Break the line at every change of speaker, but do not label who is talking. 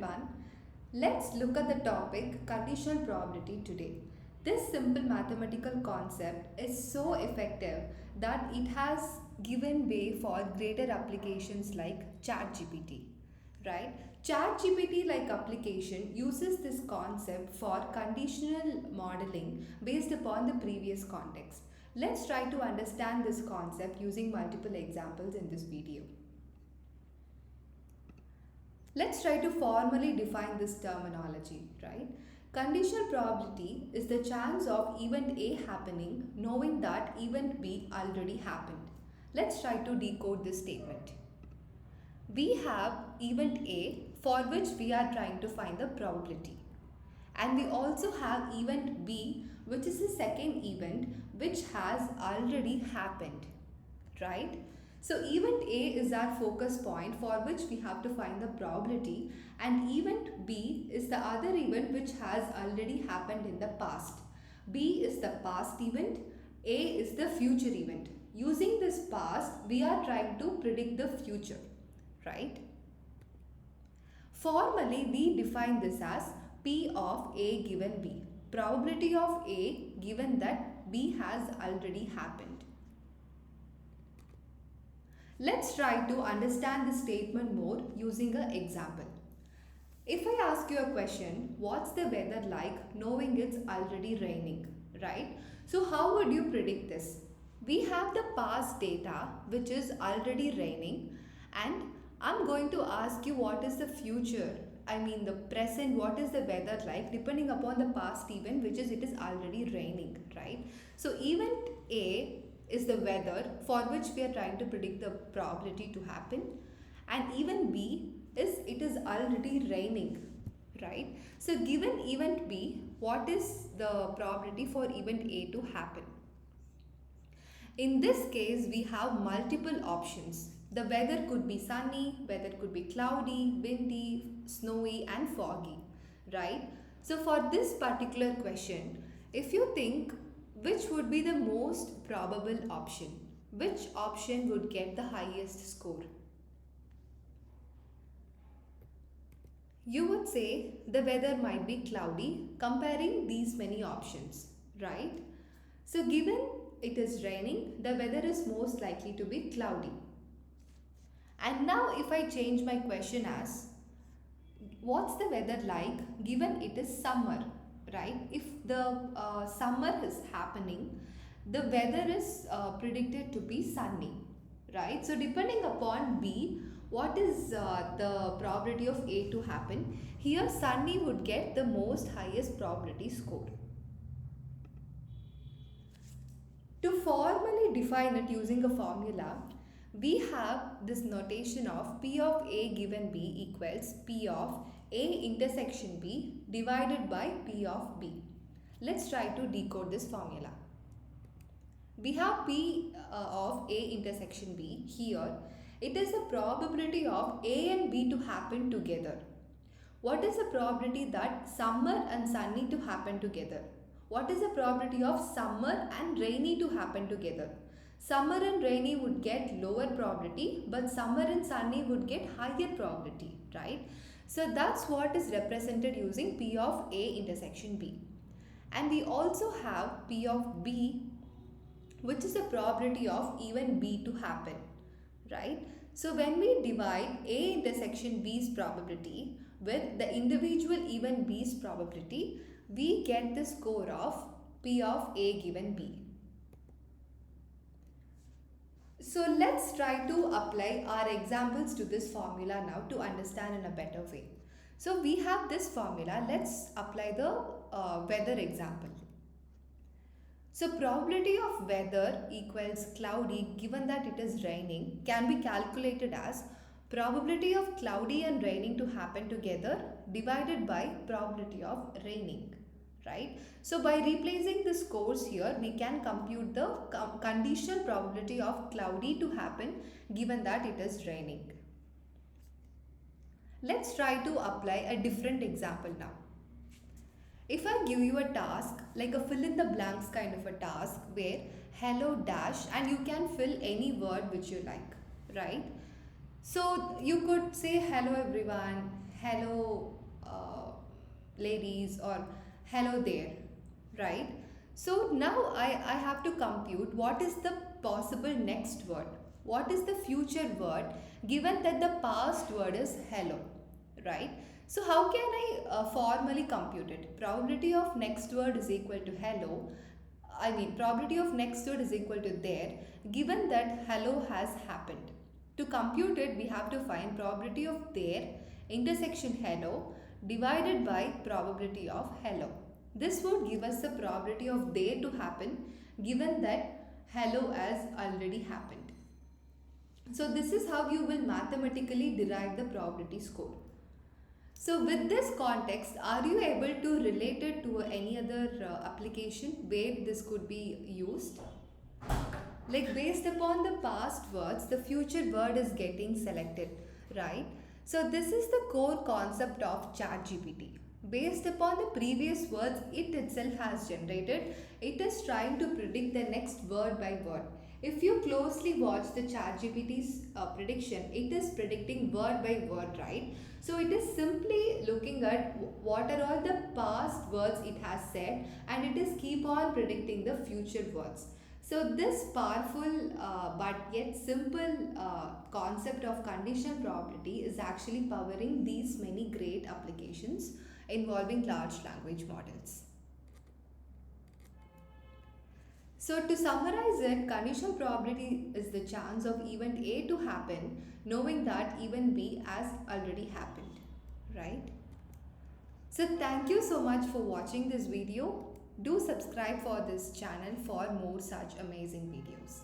everyone. Let's look at the topic conditional probability today. This simple mathematical concept is so effective that it has given way for greater applications like ChatGPT, right? ChatGPT like application uses this concept for conditional modeling based upon the previous context. Let's try to understand this concept using multiple examples in this video. Let's try to formally define this terminology, right? Conditional probability is the chance of event A happening knowing that event B already happened. Let's try to decode this statement. We have event A for which we are trying to find the probability. And we also have event B, which is the second event which has already happened, right? So event A is our focus point for which we have to find the probability, and event B is the other event which has already happened in the past. B is the past event, A is the future event. Using this past, we are trying to predict the future, right? Formally, we define this as P of A given B. Probability of A given that B has already happened. Let's try to understand this statement more using an example. If I ask you a question, what's the weather like knowing it's already raining, right? So how would you predict this? We have the past data which is already raining, and I'm going to ask you what is the future, I mean the present, what is the weather like depending upon the past event which is it is already raining, right? So event A is the weather for which we are trying to predict the probability to happen, and even B is it is already raining, right? So given event B, what is the probability for event A to happen? In this case, we have multiple options. The weather could be sunny, weather could be cloudy, windy, snowy and foggy, right? So for this particular question, if you think which would be the most probable option, which option would get the highest score? You would say the weather might be cloudy comparing these many options, right? So given it is raining, the weather is most likely to be cloudy. And now if I change my question as what's the weather like given it is summer, right? If the summer is happening, the weather is predicted to be sunny, right? So depending upon B, what is the probability of A to happen? Here sunny would get the most highest probability score. To formally define it using a formula, we have this notation of P of A given B equals P of A intersection B divided by P of B. Let's try to decode this formula. We have P of A intersection B here. It is the probability of A and B to happen together. What is the probability that summer and sunny to happen together? What is the probability of summer and rainy to happen together? Summer and rainy would get lower probability, but summer and sunny would get higher probability, right? So that's what is represented using P of A intersection B. And we also have P of B, which is the probability of even B to happen, right? So when we divide A intersection B's probability with the individual even B's probability, we get the score of P of A given B. So let's try to apply our examples to this formula now to understand in a better way. So we have this formula. Let's apply the weather example. So probability of weather equals cloudy given that it is raining can be calculated as probability of cloudy and raining to happen together divided by probability of raining, right? So by replacing the scores here, we can compute the conditional probability of cloudy to happen given that it is raining. Let's try to apply a different example now. If I give you a task, like a fill in the blanks kind of a task where hello dash and you can fill any word which you like, right? So you could say hello everyone, hello ladies or hello there, right? So now I have to compute what is the possible next word. What is the future word given that the past word is hello, right? So how can I formally compute it? Probability of next word is equal to hello. I mean, probability of next word is equal to there, given that hello has happened. To compute it, we have to find probability of there intersection hello divided by probability of hello. This would give us the probability of there to happen given that hello has already happened. So this is how you will mathematically derive the probability score. So with this context, are you able to relate it to any other application where this could be used? Like based upon the past words, the future word is getting selected, right? So this is the core concept of ChatGPT. Based upon the previous words it itself has generated, it is trying to predict the next word by word. If you closely watch the ChatGPT's prediction, it is predicting word by word, right? So it is simply looking at what are all the past words it has said, and it is keep on predicting the future words. So this powerful but yet simple concept of conditional probability is actually powering these many great applications involving large language models. So to summarize it, conditional probability is the chance of event A to happen knowing that event B has already happened, right? So thank you so much for watching this video. Do subscribe for this channel for more such amazing videos.